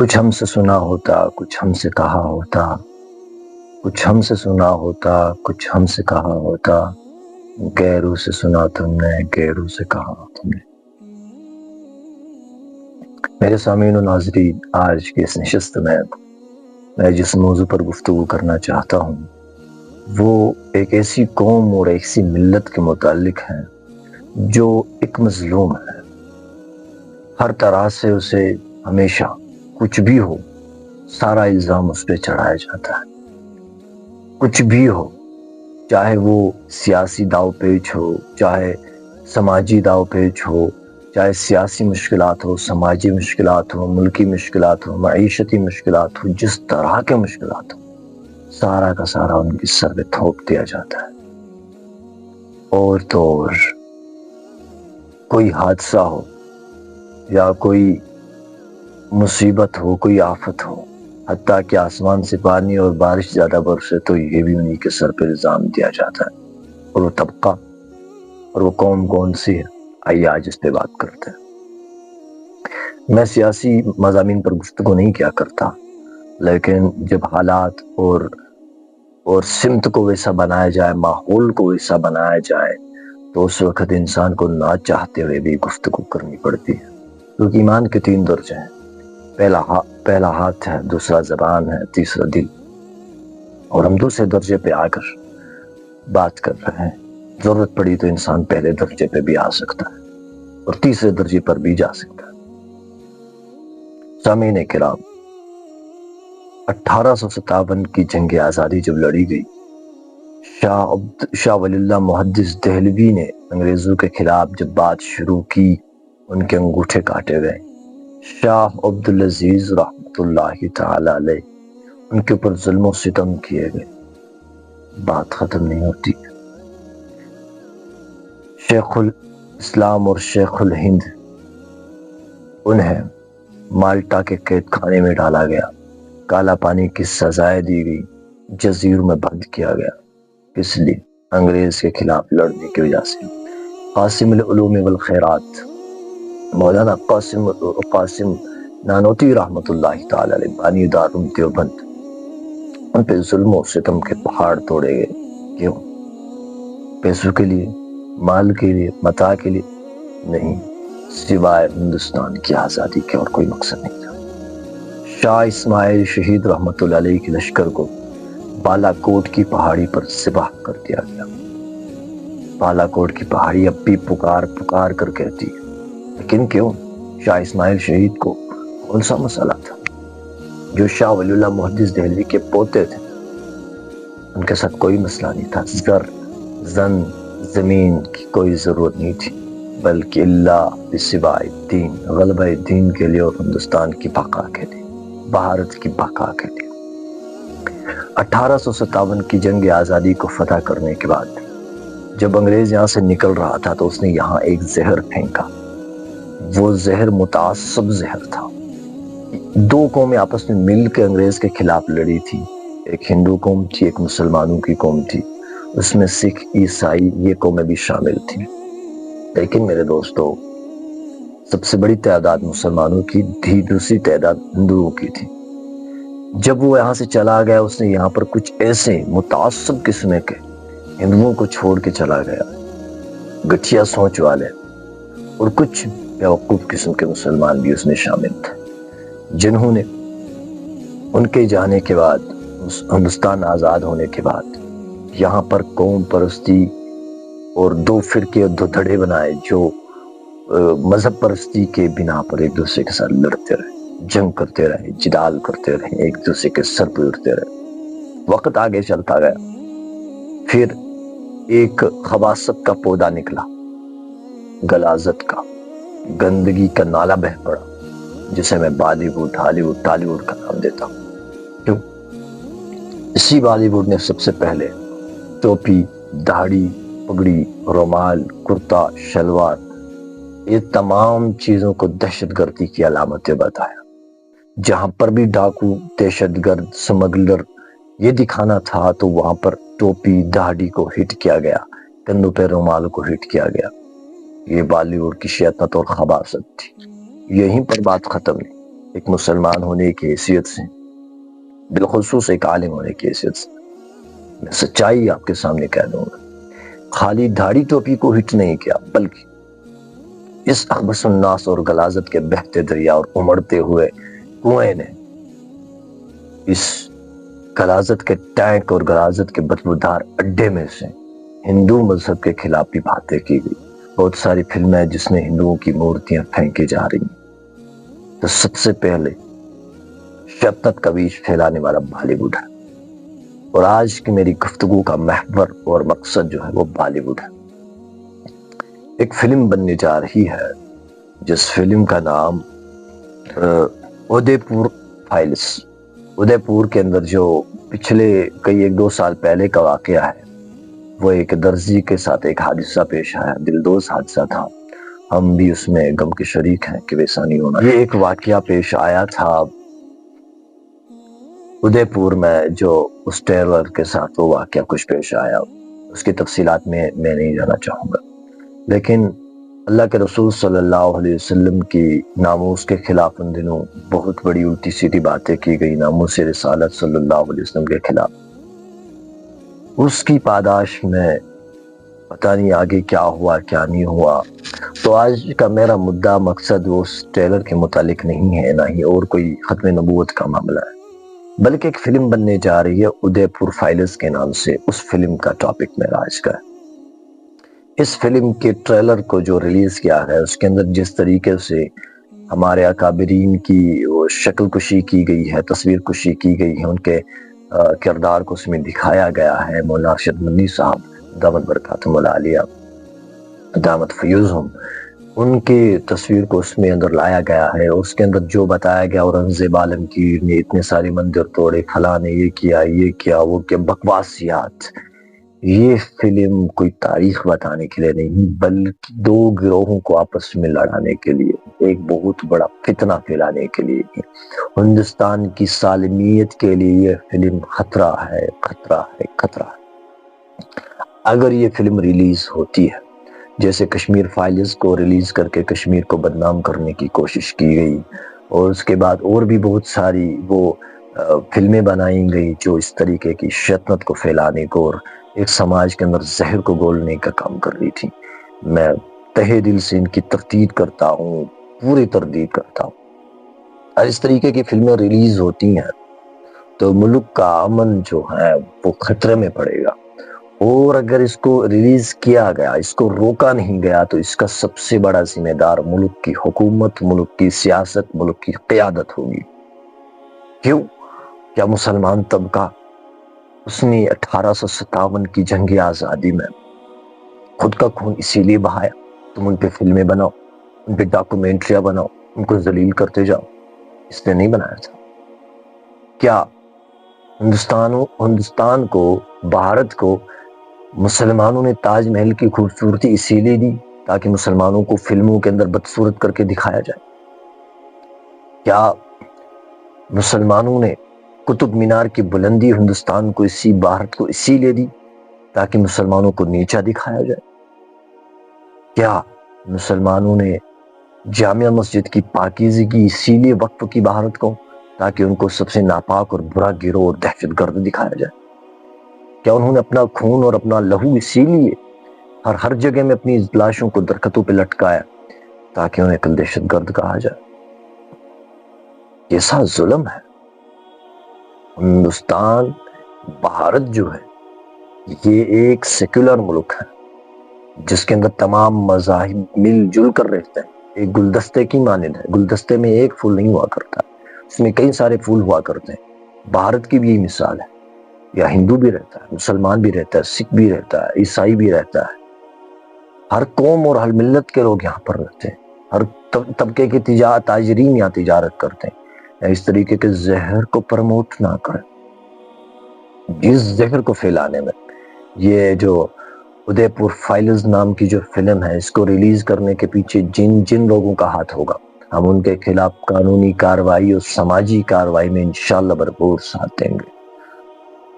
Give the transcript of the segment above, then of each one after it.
کچھ ہم سے سنا ہوتا، کچھ ہم سے کہا ہوتا، کچھ ہم سے سنا ہوتا، کچھ ہم سے کہا ہوتا، غیروں سے سنا تم نے، غیروں سے کہا تم نے۔ میرے سامعین و ناظرین، آج کی اس نشست میں جس موضوع پر گفتگو کرنا چاہتا ہوں وہ ایک ایسی قوم اور ایسی ملت کے متعلق ہے جو ایک مظلوم ہے۔ ہر طرح سے اسے ہمیشہ کچھ بھی ہو سارا الزام اس پہ چڑھایا جاتا ہے۔ کچھ بھی ہو، چاہے وہ سیاسی داؤ پیچ ہو، چاہے سماجی داؤ پیچ ہو، چاہے سیاسی مشکلات ہو، سماجی مشکلات ہو، ملکی مشکلات ہو، معیشتی مشکلات ہو، جس طرح کے مشکلات ہو سارا کا سارا ان کی سر پہ تھوپ دیا جاتا ہے۔ اور تو اور کوئی حادثہ ہو یا کوئی مصیبت ہو، کوئی آفت ہو، حتیٰ کہ آسمان سے پانی اور بارش زیادہ برسے تو یہ بھی انہی کے سر پہ الزام دیا جاتا ہے۔ اور وہ طبقہ اور وہ قوم کون سی ہے، آئیے آج اس پہ بات کرتے ہیں۔ میں سیاسی مضامین پر گفتگو نہیں کیا کرتا، لیکن جب حالات اور سمت کو ویسا بنایا جائے، ماحول کو ویسا بنایا جائے تو اس وقت انسان کو نہ چاہتے ہوئے بھی گفتگو کرنی پڑتی ہے، کیونکہ ایمان کے 3 درجے ہیں۔ پہلا ہاتھ ہے، دوسرا زبان ہے، تیسرا دل۔ اور ہم دوسرے درجے پہ آ کر بات کر رہے ہیں۔ ضرورت پڑی تو انسان پہلے درجے پہ بھی آ سکتا ہے اور تیسرے درجے پر بھی جا سکتا ہے۔ سامعین کرام، 1857 کی جنگ آزادی جب لڑی گئی، شاہ ولی اللہ محدث دہلوی نے انگریزوں کے خلاف جب بات شروع کی، ان کے انگوٹھے کاٹے گئے۔ شاہ عبدالعزیز رحمۃ اللہ تعالی علیہ، ان کے اوپر ظلم و ستم کیے گئے، بات ختم نہیں ہوتی۔ شیخ الاسلام اور شیخ الہند، انہیں مالٹا کے قید خانے میں ڈالا گیا، کالا پانی کی سزائیں دی گئی، جزیروں میں بند کیا گیا۔ کس لیے؟ انگریز کے خلاف لڑنے کی وجہ سے۔ قاسم العلوم والخیرات مولانا قاسم نانوتوی رحمۃ اللہ تعالی علیہ، بانی دارالعلوم دیوبند، ان پہ ظلم و ستم کے پہاڑ توڑے گئے۔ کیوں؟ پیسوں کے لیے، مال کے لیے، متاع کے لیے نہیں، سوائے ہندوستان کی آزادی کے اور کوئی مقصد نہیں تھا۔ شاہ اسماعیل شہید رحمۃ اللہ علیہ کے لشکر کو بالا کوٹ کی پہاڑی پر ذبح کر دیا گیا۔ بالا کوٹ کی پہاڑی اب بھی پکار پکار کر کہتی ہے، لیکن کیوں؟ شاہ اسماعیل شہید کو کون سا مسئلہ تھا؟ جو شاہ ولی اللہ محدث دہلوی کے پوتے تھے، ان کے ساتھ کوئی مسئلہ نہیں تھا۔ زن زمین کی کوئی ضرورت نہیں تھی، بلکہ اللہ بسوائے دین، غلبہ دین کے لیے اور ہندوستان کی بقا کے لیے، بھارت کی بقا کے لیے۔ 1857 کی جنگ آزادی کو فتح کرنے کے بعد جب انگریز یہاں سے نکل رہا تھا تو اس نے یہاں ایک زہر پھینکا۔ وہ زہر متعصب زہر تھا۔ 2 قومیں آپس میں مل کے انگریز کے خلاف لڑی تھی، ایک ہندو قوم تھی، ایک مسلمانوں کی قوم تھی، اس میں سکھ، عیسائی یہ قومیں بھی شامل تھیں۔ لیکن میرے دوستو، سب سے بڑی تعداد مسلمانوں کی تھی، دوسری تعداد ہندوؤں کی تھی۔ جب وہ یہاں سے چلا گیا، اس نے یہاں پر کچھ ایسے متعصب قسم کے ہندوؤں کو چھوڑ کے چلا گیا، گٹھیا سوچ والے، اور کچھ بیوقوف قسم کے مسلمان بھی اس میں شامل تھے، جنہوں نے ان کے جانے کے بعد، ہندوستان آزاد ہونے کے بعد یہاں پر قوم پرستی اور 2 فرقے اور 2 دھڑے بنائے، جو مذہب پرستی کے بنا پر ایک دوسرے کے ساتھ لڑتے رہے، جنگ کرتے رہے، جدال کرتے رہے، ایک دوسرے کے سر پہ اٹھتے رہے۔ وقت آگے چلتا گیا، پھر ایک خباثت کا پودا نکلا، غلاظت کا، گندگی کا نالا بہہ پڑا، جسے میں بالی ووڈ، ہالی ووڈ، ٹالی ووڈ کا نام دیتا ہوں۔ کیوں؟ اسی بالی ووڈ نے سب سے پہلے ٹوپی، داڑھی، پگڑی، رومال، کرتا، شلوار، یہ تمام چیزوں کو دہشت گردی کی علامتیں بتایا۔ جہاں پر بھی ڈاکو، دہشت گرد، سمگلر یہ دکھانا تھا تو وہاں پر ٹوپی، داڑھی کو ہٹ کیا گیا، کندھوں پہ رومال کو ہٹ کیا گیا۔ یہ بالی ووڈ کی شیطنت اور خباثت تھی۔ یہیں پر بات ختم نہیں۔ ایک مسلمان ہونے کی حیثیت سے، بالخصوص ایک عالم ہونے کی حیثیت سے میں سچائی آپ کے سامنے کہہ دوں گا، خالی دھاڑی ٹوپی کو ہٹ نہیں کیا، بلکہ اس اخبث الناس اور غلاظت کے بہتے دریا اور امڑتے ہوئے کنویں نے اس غلاظت کے ٹینک اور غلاظت کے بدبودار اڈے میں سے ہندو مذہب کے خلاف بھی باتیں کی گئی۔ بہت ساری فلمیں جس میں ہندوؤں کی مورتیاں پھینکی جا رہی ہیں، تو سب سے پہلے شدت کا بیج پھیلانے والا بالی ووڈ ہے، اور آج کی میری گفتگو کا محور اور مقصد جو ہے وہ بالی ووڈ ہے۔ ایک فلم بننے جا رہی ہے جس فلم کا نام ادے پور فائلز۔ ادے پور کے اندر جو پچھلے کئی 1-2 سال پہلے کا واقعہ ہے، وہ ایک درزی کے ساتھ ایک حادثہ پیش آیا، دلدوز حادثہ تھا، ہم بھی اس میں غم کے شریک ہیں کہ ویسا نہیں ہونا۔ یہ ایک واقعہ پیش آیا تھا ادے پور میں، جو اس ٹیرر کے ساتھ وہ واقعہ کچھ پیش آیا، اس کی تفصیلات میں نہیں جانا چاہوں گا، لیکن اللہ کے رسول صلی اللہ علیہ وسلم کی ناموس کے خلاف ان دنوں بہت بڑی الٹی سیدھی باتیں کی گئی، ناموس رسالت صلی اللہ علیہ وسلم کے خلاف۔ اس کی پاداش میں پتہ نہیں آگے کیا ہوا کیا نہیں ہوا۔ تو آج کا میرا مدعا مقصد وہ اس ٹیلر کے متعلق نہیں ہے، نہ ہی اور کوئی ختم نبوت کا معاملہ ہے، بلکہ ایک فلم بننے جا رہی ہے ادے پور فائلز کے نام سے۔ اس فلم کا ٹاپک میرا آج کا ہے۔ اس فلم کے ٹریلر کو جو ریلیز کیا ہے، اس کے اندر جس طریقے سے ہمارے اکابرین کی وہ شکل کشی کی گئی ہے، تصویر کشی کی گئی ہے، ان کے کردار کو اس میں دکھایا گیا ہے، مولانا ارشد مدنی صاحب دامت برکاتہم العالیہ دامت فیوزہم، ان کی تصویر کو اس میں اندر لایا گیا ہے۔ اس کے اندر جو بتایا گیا، اورنگزیب عالمگیر نے اتنے سارے مندر توڑے، فلاں نے یہ کیا وہ کیا، بکواسیات۔ یہ فلم کوئی تاریخ بتانے کے لیے نہیں، بلکہ 2 گروہوں کو آپس میں لڑانے کے لیے، ایک بہت بڑا فتنہ پھیلانے کے لیے، ہندوستان کی سالمیت کے لیے یہ فلم خطرہ ہے، خطرہ ہے، خطرہ ہے۔ اگر یہ فلم ریلیز ہوتی ہے، جیسے کشمیر فائلز کو ریلیز کر کے کشمیر کو بدنام کرنے کی کوشش کی گئی، اور اس کے بعد اور بھی بہت ساری وہ فلمیں بنائی گئی جو اس طریقے کی شیطنت کو پھیلانے کو اور ایک سماج کے اندر زہر کو گھولنے کا کام کر رہی تھی، میں تہہ دل سے ان کی تردید کرتا ہوں، پوری تردید کرتا ہوں۔ اور اس طریقے کی فلمیں ریلیز ہوتی ہیں تو ملک کا امن جو ہے وہ خطرے میں پڑے گا، اور اگر اس کو ریلیز کیا گیا، اس کو روکا نہیں گیا، تو اس کا سب سے بڑا ذمہ دار ملک کی حکومت، ملک کی سیاست، ملک کی قیادت ہوگی۔ کیوں؟ کیا مسلمان طبقہ اس نے 1857 کی جنگ آزادی میں خود کا خون اسی لیے بہایا؟ تم ان پہ فلمیں بناؤ، ان پہ ڈاکومنٹریاں بناؤ، ان کو ذلیل کرتے جاؤ، اس نے نہیں بنایا تھا۔ کیا ہندوستان کو، بھارت کو مسلمانوں نے تاج محل کی خوبصورتی اسی لیے دی تاکہ مسلمانوں کو فلموں کے اندر بدصورت کر کے دکھایا جائے؟ کیا مسلمانوں نے قطب مینار کی بلندی ہندوستان کو، بھارت کو اسی لیے دی تاکہ مسلمانوں کو نیچا دکھایا جائے؟ کیا مسلمانوں نے جامع مسجد کی پاکیزگی اسی لیے وقف کی بھارت کو تاکہ ان کو سب سے ناپاک اور برا گروہ اور دہشت گرد دکھایا جائے؟ کیا انہوں نے اپنا خون اور اپنا لہو اسی لیے ہر جگہ میں اپنی لاشوں کو درختوں پہ لٹکایا تاکہ انہیں کل دہشت گرد کہا جائے؟ کیسا ظلم ہے! ہندوستان، بھارت جو ہے یہ ایک سیکولر ملک ہے جس کے اندر تمام مذاہب مل جل کر رہتے ہیں، ایک گلدستے کی مانند ہے۔ گلدستے میں ایک پھول نہیں ہوا کرتا، اس میں کئی سارے پھول ہوا کرتے ہیں۔ بھارت کی بھی یہی مثال ہے، یا ہندو بھی رہتا ہے، مسلمان بھی رہتا ہے، سکھ بھی رہتا ہے، عیسائی بھی رہتا ہے، ہر قوم اور ہر ملت کے لوگ یہاں پر رہتے ہیں، ہر طبقے کے تاجرین یہاں تجارت کرتے ہیں۔ اس طریقے کے زہر کو پروموٹ نہ کریں، جس زہر کو پھیلانے میں یہ جو ادے پور فائلز نام کی جو فلم ہے، اس کو ریلیز کرنے کے پیچھے جن لوگوں کا ہاتھ ہوگا، ہم ان کے خلاف قانونی کارروائی اور سماجی کارروائی میں انشاءاللہ بھرپور ساتھ دیں گے،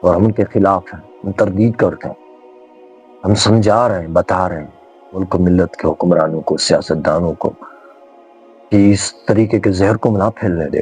اور ہم ان کے خلاف ہیں، ہم تردید کرتے ہیں، ہم سمجھا رہے ہیں، بتا رہے ہیں ملک و ملت کے حکمرانوں کو، سیاستدانوں کو کہ اس طریقے کے زہر کو نہ پھیلنے دے.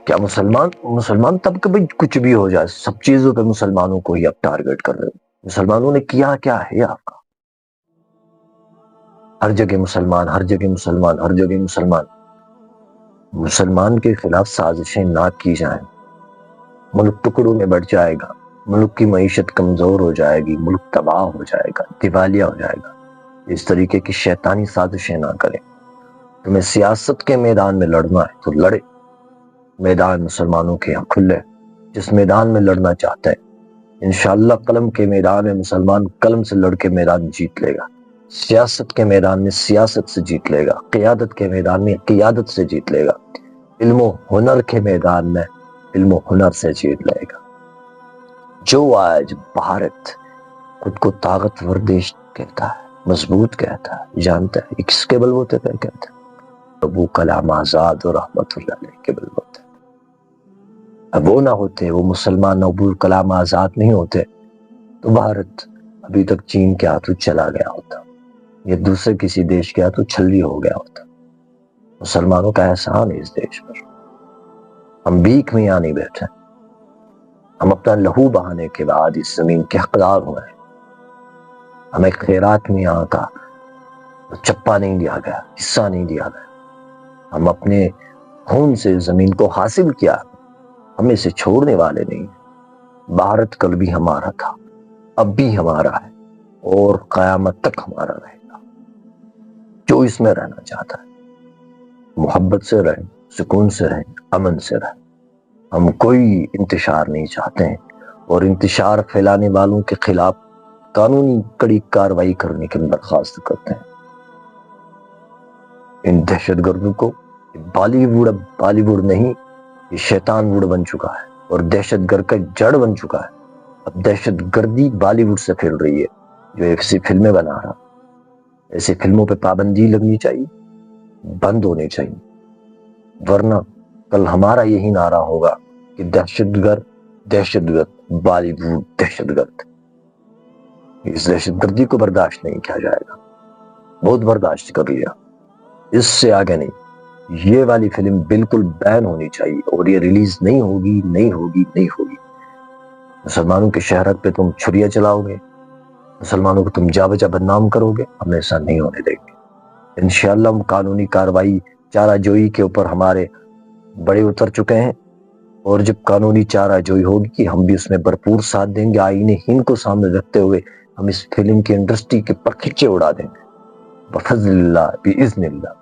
کیا مسلمان تب کہ کچھ بھی ہو جائے سب چیزوں پہ مسلمانوں کو ہی اب ٹارگٹ کر رہے ہیں. مسلمانوں نے کیا ہے آپ کا؟ ہر جگہ مسلمان، ہر جگہ مسلمان، ہر جگہ مسلمان. مسلمان کے خلاف سازشیں نہ کی جائیں، ملک ٹکڑوں میں بٹ جائے گا، ملک کی معیشت کمزور ہو جائے گی، ملک تباہ ہو جائے گا، دیوالیہ ہو جائے گا. اس طریقے کی شیطانی سازشیں نہ کریں. تمہیں سیاست کے میدان میں لڑنا ہے تو لڑے. میدان مسلمانوں کے یہاں کھلے. جس میدان میں لڑنا چاہتا ہے انشاءاللہ قلم کے میدان میں مسلمان قلم سے لڑ کے میدان جیت لے گا. سیاست کے میدان میں سیاست سے جیت لے گا. قیادت کے میدان میں قیادت سے جیت لے گا. علم و ہنر کے میدان میں علم و ہنر سے جیت لے گا. جو آج بھارت خود کو طاقتور دیش کہتا ہے، مضبوط کہتا ہے، جانتا ہے کس کے بلبوتے پہ کہتا ہے؟ ابو کلام آزاد اور رحمت اللہ علیہ کے بلبوتے. اب وہ نہ ہوتے، وہ مسلمان ابو کلام آزاد نہیں ہوتے تو بھارت ابھی تک چین کے ہاتھوں چلا گیا ہوتا یا دوسرے کسی دیش کے ہاتھوں چھلنی ہو گیا ہوتا. مسلمانوں کا احسان ہے اس دیش پر. ہم بھیک میں یہاں نہیں بیٹھے، ہم اپنا لہو بہانے کے بعد اس زمین کے حقدار ہوئے ہیں. ہمیں خیرات میں یہاں کا چپا نہیں دیا گیا، حصہ نہیں دیا گیا. ہم اپنے خون سے زمین کو حاصل کیا، ہم اسے چھوڑنے والے نہیں. بھارت کل بھی ہمارا تھا، اب بھی ہمارا ہے اور قیامت تک ہمارا رہے گا. جو اس میں رہنا چاہتا ہے محبت سے رہیں، سکون سے رہیں، امن سے رہیں. ہم کوئی انتشار نہیں چاہتے ہیں اور انتشار پھیلانے والوں کے خلاف قانونی کڑی کاروائی کرنے کی درخواست کرتے ہیں. ان دہشت گردوں کو بالی ووڈ نہیں، یہ شیطان ووڈ بن چکا ہے اور دہشت گرد کا جڑ بن چکا ہے. اب دہشت گردی بالی ووڈ سے پھیل رہی ہے جو ایسی فلمیں بنا رہا. ایسی فلموں پہ پابندی لگنی چاہیے، بند ہونی چاہیے، ورنہ کل ہمارا یہی نعرہ ہوگا کہ دہشت گرد بالی ووڈ دہشت گرد. اس دہشت گردی کو برداشت نہیں کیا جائے گا. بہت برداشت کر لیا، اس سے آگے نہیں. یہ والی فلم بالکل بین ہونی چاہیے اور یہ ریلیز نہیں ہوگی، نہیں ہوگی، نہیں ہوگی. مسلمانوں کے شہرت پہ تم چھریاں چلاؤ گے، مسلمانوں کو تم جا بجا بدنام کرو گے، ہم ایسا نہیں ہونے دیں گے. انشاءاللہ ہم قانونی کاروائی چارہ جوئی کے اوپر ہمارے بڑے اتر چکے ہیں اور جب قانونی چارہ جوئی ہوگی ہم بھی اس میں بھرپور ساتھ دیں گے. آئین ہند کو سامنے رکھتے ہوئے ہم اس فلم کی انڈسٹری کے پرکھچے اڑا دیں گے بفضل اللہ، باذن اللہ.